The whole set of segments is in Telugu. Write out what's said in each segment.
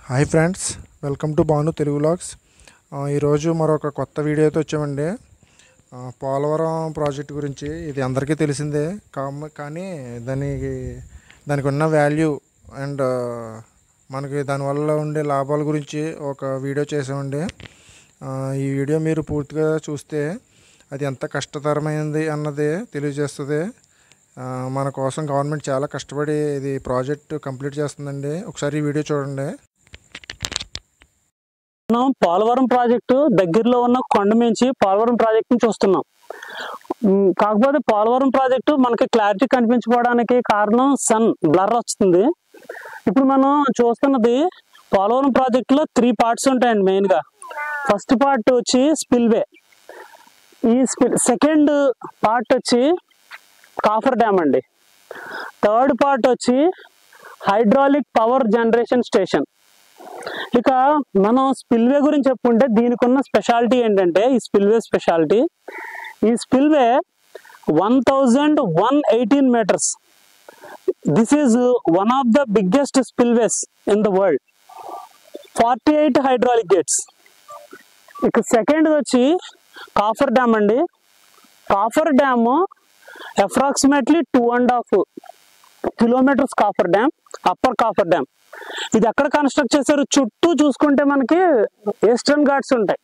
Hi friends, welcome to Bhanu Telugu vlogs. ఈరోజు మరొక కొత్త వీడియోతో వచ్చామండి. పోలవరం ప్రాజెక్ట్ గురించి. ఇది అందరికీ తెలిసిందే, కానీ దానికి ఉన్న వాల్యూ అండ్ మనకి దానివల్ల ఉండే లాభాల గురించి ఒక వీడియో చేసామండి. ఈ వీడియో మీరు పూర్తిగా చూస్తే అది ఎంత కష్టతరమైనది అన్నది తెలియజేస్తుంది. మన కోసం గవర్నమెంట్ చాలా కష్టపడి ఇది ప్రాజెక్ట్ కంప్లీట్ చేస్తుందండి. ఒకసారి ఈ వీడియో చూడండి. మనం పోలవరం ప్రాజెక్టు దగ్గరలో ఉన్న కొండ మించి పోలవరం ప్రాజెక్టుని చూస్తున్నాం. కాకపోతే పోలవరం ప్రాజెక్టు మనకి క్లారిటీ కనిపించకపోవడానికి కారణం సన్ బ్లర్ వస్తుంది. ఇప్పుడు మనం చూస్తున్నది పోలవరం ప్రాజెక్టులో 3 పార్ట్స్ ఉంటాయండి మెయిన్గా. ఫస్ట్ పార్ట్ వచ్చి స్పిల్వే. ఈ సెకండ్ పార్ట్ వచ్చి కాఫర్ డ్యామ్ అండి. థర్డ్ పార్ట్ వచ్చి హైడ్రాలిక్ పవర్ జనరేషన్ స్టేషన్. ఇక మనం స్పిల్వే గురించి చెప్పుకుంటే దీనికి ఉన్న స్పెషాలిటీ ఏంటంటే, ఈ spillway 1118 meters. This is one of the biggest spillways in the world. 48 hydraulic gates. ఇక సెకండ్ వచ్చి కాఫర్ డ్యామ్ అండి. Coffer dam approximately 2.5 kilometers coffer dam, upper coffer dam. ఇది ఎక్కడ కన్స్ట్రక్ట్ చేశారు? చుట్టూ చూసుకుంటే మనకి ఈస్టర్న్ ఘాట్స్ ఉంటాయి.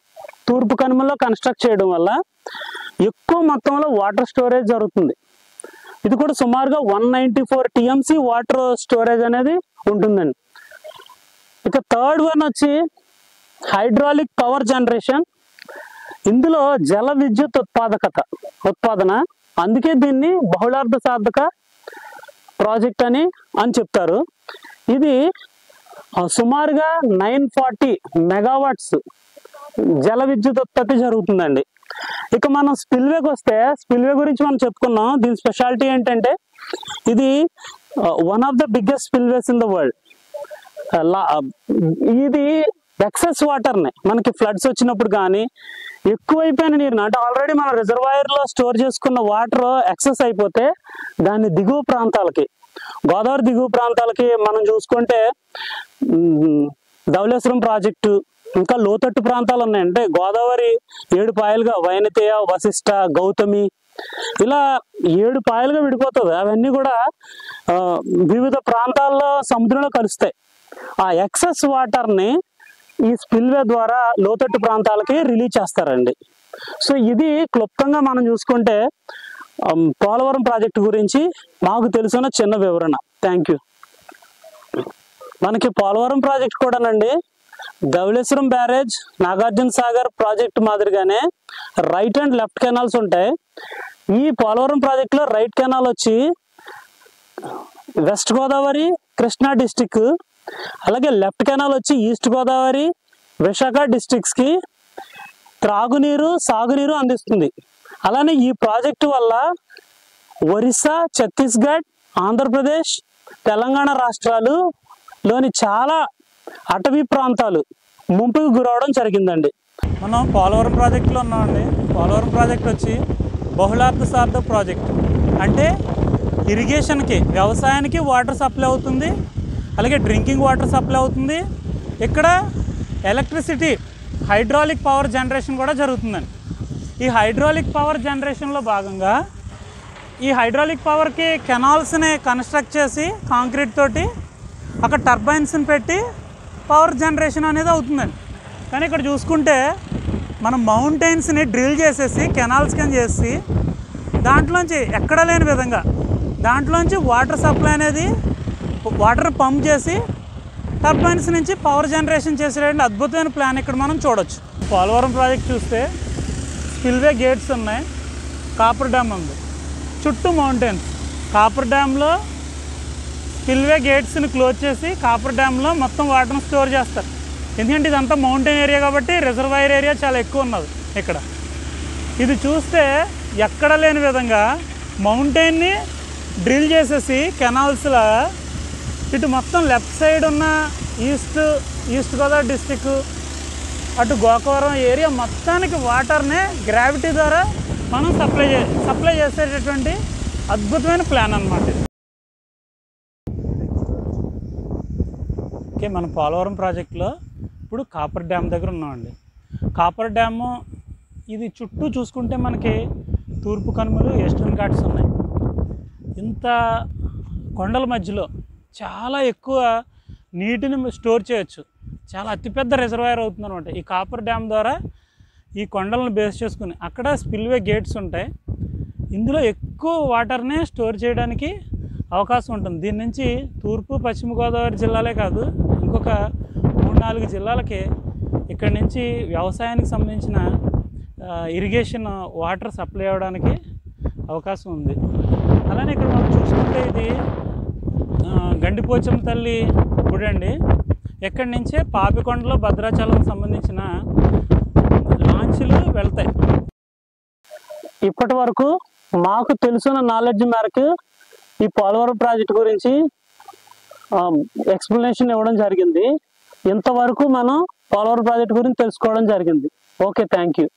తూర్పు కనుమలో కన్స్ట్రక్ట్ చేయడం వల్ల ఎక్కువ మొత్తంలో వాటర్ స్టోరేజ్ జరుగుతుంది. ఇది కూడా సుమారుగా 194 TMC వాటర్ స్టోరేజ్ అనేది ఉంటుందండి. ఇక థర్డ్ వన్ వచ్చి హైడ్రాలిక్ పవర్ జనరేషన్. ఇందులో జల విద్యుత్ ఉత్పాదన. అందుకే దీన్ని బహుళార్థ సాధక ప్రాజెక్ట్ అని చెప్తారు. ఇది సుమారుగా 940 మెగావాట్స్ జల విద్యుత్ ఉత్పత్తి జరుగుతుందండి. ఇక మనం స్పిల్వేకి వస్తే, స్పిల్వే గురించి మనం చెప్పుకున్నాం. దీని స్పెషాలిటీ ఏంటంటే ఇది one of the biggest spillways in the world. ఇది ఎక్సెస్ వాటర్ని మనకి ఫ్లడ్స్ వచ్చినప్పుడు కానీ ఎక్కువైపోయిన నీరుని, అంటే ఆల్రెడీ మన రిజర్వాయర్లో స్టోర్ చేసుకున్న వాటర్ ఎక్సెస్ అయిపోతే దాన్ని దిగువ ప్రాంతాలకి, గోదావరి దిగువ ప్రాంతాలకి మనం చూసుకుంటే ధవళేశ్వరం ప్రాజెక్టు, ఇంకా లోతట్టు ప్రాంతాలు ఉన్నాయి. అంటే గోదావరి 7 పాయలుగా వైనతేయ, వశిష్ట, గౌతమి, ఇలా 7 పాయలుగా విడిపోతుంది. అవన్నీ కూడా వివిధ ప్రాంతాల్లో సముద్రంలో కలుస్తాయి. ఆ ఎక్సెస్ వాటర్ని ఈ స్పిల్వే ద్వారా లోతట్టు ప్రాంతాలకి రిలీజ్ చేస్తారండి. సో ఇది క్లుప్తంగా మనం చూసుకుంటే పోలవరం ప్రాజెక్టు గురించి మాకు తెలిసిన చిన్న వివరణ. Thank you. మనకి పోలవరం ప్రాజెక్ట్ కూడానండి ధవళేశ్వరం బ్యారేజ్, నాగార్జున సాగర్ ప్రాజెక్ట్ మాదిరిగానే రైట్ అండ్ లెఫ్ట్ కెనాల్స్ ఉంటాయి. ఈ పోలవరం ప్రాజెక్టులో రైట్ కెనాల్ వచ్చి వెస్ట్ గోదావరి, కృష్ణా డిస్టిక్, అలాగే లెఫ్ట్ కెనాల్ వచ్చి ఈస్ట్ గోదావరి, విశాఖ డిస్ట్రిక్ట్స్కి త్రాగునీరు, సాగునీరు అందిస్తుంది. అలానే ఈ ప్రాజెక్టు వల్ల ఒరిస్సా, ఛత్తీస్గఢ్, ఆంధ్రప్రదేశ్, తెలంగాణ రాష్ట్రాలులోని చాలా అటవీ ప్రాంతాలు ముంపుకు గురవడం జరిగిందండి. మనం పోలవరం ప్రాజెక్టులో ఉన్నామండి. పోలవరం ప్రాజెక్ట్ వచ్చి బహుళార్థ సాధక ప్రాజెక్ట్. అంటే ఇరిగేషన్కి, వ్యవసాయానికి వాటర్ సప్లై అవుతుంది, అలాగే డ్రింకింగ్ వాటర్ సప్లై అవుతుంది. ఇక్కడ ఎలక్ట్రిసిటీ, హైడ్రాలిక్ పవర్ జనరేషన్ కూడా జరుగుతుందండి. ఈ హైడ్రాలిక్ పవర్ జనరేషన్లో భాగంగా ఈ హైడ్రాలిక్ పవర్కి కెనాల్స్ని కన్స్ట్రక్ట్ చేసి కాంక్రీట్ తోటి అక్కడ టర్బైన్స్ని పెట్టి పవర్ జనరేషన్ అనేది అవుతుందండి. కానీ ఇక్కడ చూసుకుంటే మనం మౌంటైన్స్ని డ్రిల్ చేసేసి కెనాల్స్ కింద చేసి దాంట్లోంచి ఎక్కడ లేని విధంగా దాంట్లోంచి వాటర్ సప్లై అనేది, వాటర్ పంప్ చేసి టర్బైన్స్ నుంచి పవర్ జనరేషన్ చేసేటువంటి అద్భుతమైన ప్లాన్ ఇక్కడ మనం చూడొచ్చు. పోలవరం ప్రాజెక్ట్ చూస్తే స్పిల్వే గేట్స్ ఉన్నాయి, కాపర్ డ్యామ్ ఉంది, చుట్టూ మౌంటైన్స్. కాపర్ డ్యామ్లో స్పిల్వే గేట్స్ని క్లోజ్ చేసి కాపర్ డ్యామ్లో మొత్తం వాటర్ని స్టోర్ చేస్తారు. ఎందుకంటే ఇదంతా మౌంటైన్ ఏరియా కాబట్టి రిజర్వాయర్ ఏరియా చాలా ఎక్కువ ఉన్నది ఇక్కడ. ఇది చూస్తే ఎక్కడ లేని విధంగా మౌంటైన్ని డ్రిల్ చేసేసి కెనాల్స్లో ఇటు మొత్తం లెఫ్ట్ సైడ్ ఉన్న ఈస్ట్ గోదావరి డిస్టిక్, అటు గోకవరం ఏరియా మొత్తానికి వాటర్ని గ్రావిటీ ద్వారా మనం సప్లై చేసేటటువంటి అద్భుతమైన ప్లాన్ అన్నమాట. ఓకే, మన పోలవరం ప్రాజెక్టులో ఇప్పుడు కాపర్ డ్యామ్ దగ్గర ఉన్నామండి. కాపర్ డ్యాము ఇది చుట్టూ చూసుకుంటే మనకి తూర్పు కనుమలు, ఈస్టర్న్ ఘాట్స్ ఉన్నాయి. ఇంత కొండల మధ్యలో చాలా ఎక్కువ నీటిని స్టోర్ చేయొచ్చు. చాలా అతిపెద్ద రిజర్వాయర్ అవుతుంది అనమాట ఈ కాపర్ డ్యామ్ ద్వారా. ఈ కొండలను బేస్ చేసుకుని అక్కడ స్పిల్వే గేట్స్ ఉంటాయి. ఇందులో ఎక్కువ వాటర్నే స్టోర్ చేయడానికి అవకాశం ఉంటుంది. దీని నుంచి తూర్పు పశ్చిమ గోదావరి జిల్లాలే కాదు, ఇంకొక 3-4 జిల్లాలకి ఇక్కడి నుంచి వ్యవసాయానికి సంబంధించిన ఇరిగేషన్ వాటర్ సప్లై అవ్వడానికి అవకాశం ఉంది. అలానే ఇక్కడ మనం చూసుకుంటే ఇది గండిపోచమ్మ తల్లి గుడి అండి. ఎక్కడి నుంచే పాపికొండలో భద్రాచలం సంబంధించిన లాంచ్లు వెళ్తాయి. ఇప్పటి వరకు మాకు తెలుసున్న నాలెడ్జ్ మేరకు ఈ పోలవరం ప్రాజెక్ట్ గురించి ఎక్స్ప్లెనేషన్ ఇవ్వడం జరిగింది. ఇంతవరకు మనం పోలవరం ప్రాజెక్ట్ గురించి తెలుసుకోవడం జరిగింది. Okay, thank you.